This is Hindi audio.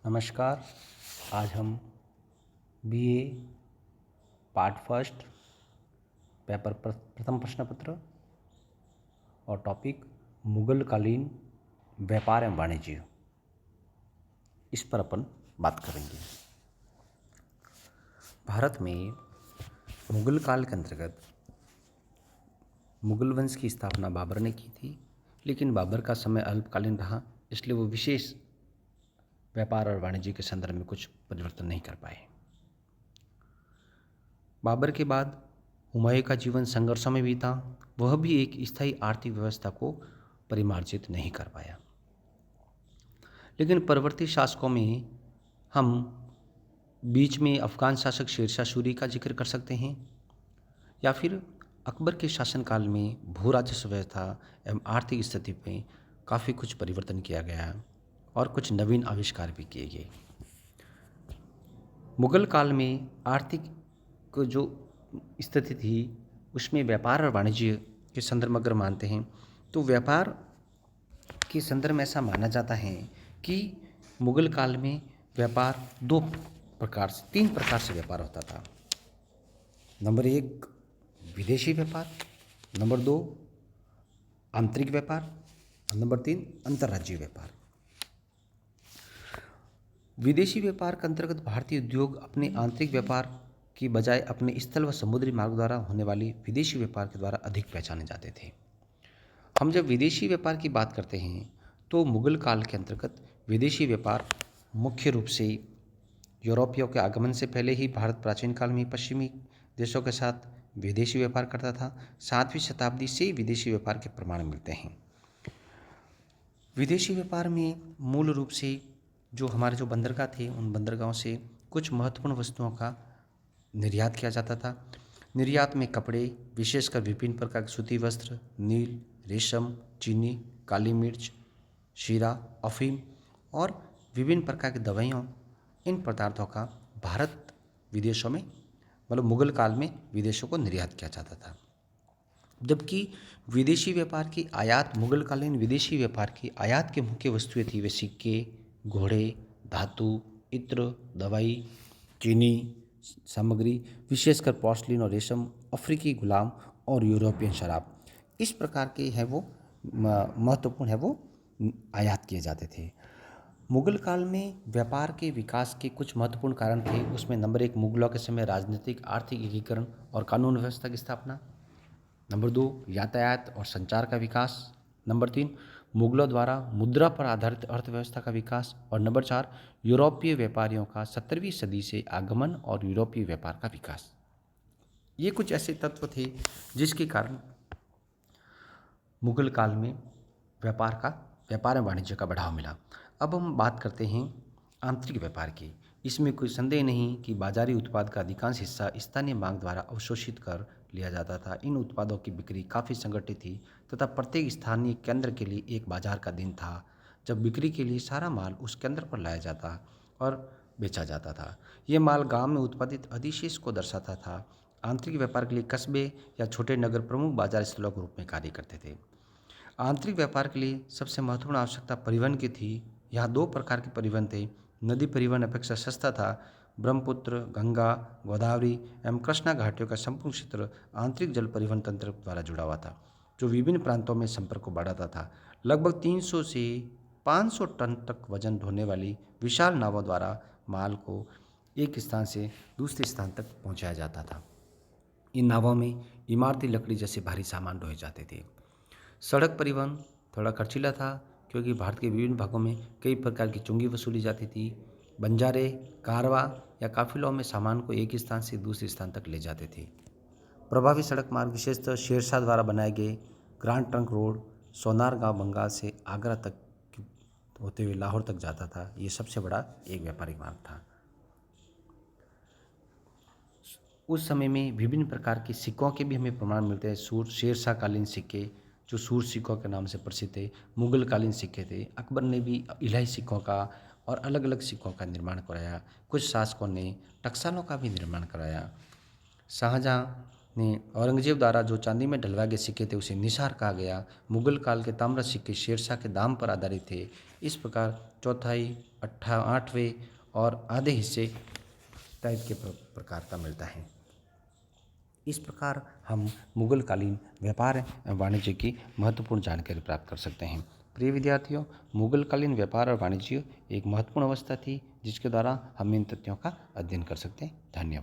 नमस्कार। आज हम बीए पार्ट फर्स्ट पेपर प्रथम प्रश्न पत्र और टॉपिक मुगलकालीन व्यापार एवं वाणिज्य इस पर अपन बात करेंगे। भारत में मुगल काल के अंतर्गत मुगल वंश की स्थापना बाबर ने की थी, लेकिन बाबर का समय अल्पकालीन रहा, इसलिए वो विशेष व्यापार और वाणिज्य के संदर्भ में कुछ परिवर्तन नहीं कर पाए। बाबर के बाद हुमायूं का जीवन संघर्षों में बीता। वह भी एक स्थायी आर्थिक व्यवस्था को परिमार्जित नहीं कर पाया। लेकिन परवर्ती शासकों में हम बीच में अफगान शासक शेरशाह सूरी का जिक्र कर सकते हैं, या फिर अकबर के शासनकाल में भू राजस्व व्यवस्था एवं आर्थिक स्थिति में काफ़ी कुछ परिवर्तन किया गया और कुछ नवीन आविष्कार भी किए गए। मुगल काल में आर्थिक को जो स्थिति थी उसमें व्यापार और वाणिज्य के संदर्भ में अगर मानते हैं तो व्यापार के संदर्भ में ऐसा माना जाता है कि मुगल काल में व्यापार तीन प्रकार से व्यापार होता था। नंबर 1 विदेशी व्यापार, नंबर 2 आंतरिक व्यापार और नंबर 3 अंतर्राज्यीय व्यापार। विदेशी व्यापार के अंतर्गत भारतीय उद्योग अपने आंतरिक व्यापार की बजाय अपने स्थल व समुद्री मार्ग द्वारा होने वाली विदेशी व्यापार के द्वारा अधिक पहचाने जाते थे। हम जब विदेशी व्यापार की बात करते हैं तो मुगल काल के अंतर्गत विदेशी व्यापार मुख्य रूप से यूरोपियों के आगमन से पहले ही भारत प्राचीन काल में पश्चिमी देशों के साथ विदेशी व्यापार करता था। 7वीं शताब्दी से विदेशी व्यापार के प्रमाण मिलते हैं। विदेशी व्यापार में मूल रूप से जो हमारे जो बंदरगाह थे उन बंदरगाहों से कुछ महत्वपूर्ण वस्तुओं का निर्यात किया जाता था। निर्यात में कपड़े, विशेषकर विभिन्न प्रकार के सूती वस्त्र, नील, रेशम, चीनी, काली मिर्च, शीरा, अफीम और विभिन्न प्रकार की दवाइयों, इन पदार्थों का भारत विदेशों में मतलब मुगल काल में विदेशों को निर्यात किया जाता था। जबकि विदेशी व्यापार की आयात मुगलकालीन विदेशी व्यापार की आयात की मुख्य वस्तुएं थी वे सिक्के, घोड़े, धातु, इत्र, दवाई, चीनी सामग्री, विशेषकर पोर्सलिन और रेशम, अफ्रीकी गुलाम और यूरोपियन शराब, इस प्रकार के है वो महत्वपूर्ण है वो आयात किए जाते थे। मुगल काल में व्यापार के विकास के कुछ महत्वपूर्ण कारण थे। उसमें नंबर 1 मुगलों के समय राजनीतिक आर्थिक एकीकरण और कानून व्यवस्था की स्थापना, नंबर 2 यातायात और संचार का विकास, नंबर 3 मुगलों द्वारा मुद्रा पर आधारित अर्थव्यवस्था का विकास और नंबर 4 यूरोपीय व्यापारियों का 17वीं सदी से आगमन और यूरोपीय व्यापार का विकास। ये कुछ ऐसे तत्व थे जिसके कारण मुगल काल में व्यापार एवं वाणिज्य का बढ़ावा मिला। अब हम बात करते हैं आंतरिक व्यापार की। इसमें कोई संदेह नहीं कि बाजारी उत्पाद का अधिकांश हिस्सा स्थानीय मांग द्वारा अवशोषित कर लिया जाता था। इन उत्पादों की बिक्री काफ़ी संगठित थी तथा प्रत्येक स्थानीय केंद्र के लिए एक बाजार का दिन था जब बिक्री के लिए सारा माल उस केंद्र पर लाया जाता और बेचा जाता था। ये माल गांव में उत्पादित अधिशेष को दर्शाता था। आंतरिक व्यापार के लिए कस्बे या छोटे नगर प्रमुख बाजार स्थलों के रूप में कार्य करते थे। आंतरिक व्यापार के लिए सबसे महत्वपूर्ण आवश्यकता परिवहन की थी। यहाँ 2 प्रकार के परिवहन थे। नदी परिवहन अपेक्षा सस्ता था। ब्रह्मपुत्र, गंगा, गोदावरी एवं कृष्णा घाटियों का संपूर्ण क्षेत्र आंतरिक जल परिवहन तंत्र द्वारा जुड़ा हुआ था, जो विभिन्न प्रांतों में संपर्क को बढ़ाता था। लगभग 300 से 500 टन तक वजन ढोने वाली विशाल नावों द्वारा माल को एक स्थान से दूसरे स्थान तक पहुँचाया जाता था। इन नावों में इमारती लकड़ी जैसे भारी सामान ढोए जाते थे। सड़क परिवहन थोड़ा खर्चीला था क्योंकि भारत के विभिन्न भागों में कई प्रकार की चुंगी वसूली जाती थी। बंजारे, कारवा या काफिलों में सामान को एक स्थान से दूसरे स्थान तक ले जाते थे। प्रभावी सड़क मार्ग विशेषतः शेरशाह द्वारा बनाए गए grand trunk road Sonargaon Bengal से आगरा तक होते हुए लाहौर तक जाता था। ये सबसे बड़ा एक व्यापारिक मार्ग था। उस समय में विभिन्न प्रकार के सिक्कों के भी हमें प्रमाण मिलते हैं। शेरशाह कालीन सिक्के जो सूर सिक्कों के नाम से प्रसिद्ध थे, मुगल कालीन सिक्के थे। अकबर ने भी इलाही सिक्कों का और अलग अलग सिक्कों का निर्माण कराया। कुछ शासकों ने टकसालों का भी निर्माण कराया। शाहजहाँ ने औरंगजेब द्वारा जो चांदी में ढलवाए गए सिक्के थे उसे निसार कहा गया। मुगल काल के ताम्र सिक्के शेरशाह के दाम पर आधारित थे। इस प्रकार 8वें और आधे हिस्से टाइप के प्रकार का मिलता है। इस प्रकार हम मुगल कालीन व्यापार एवं वाणिज्य की महत्वपूर्ण जानकारी प्राप्त कर सकते हैं। प्रिय विद्यार्थियों, मुगल कालीन व्यापार और वाणिज्य एक महत्वपूर्ण अवस्था थी जिसके द्वारा हम इन तथ्यों का अध्ययन कर सकते हैं। धन्यवाद।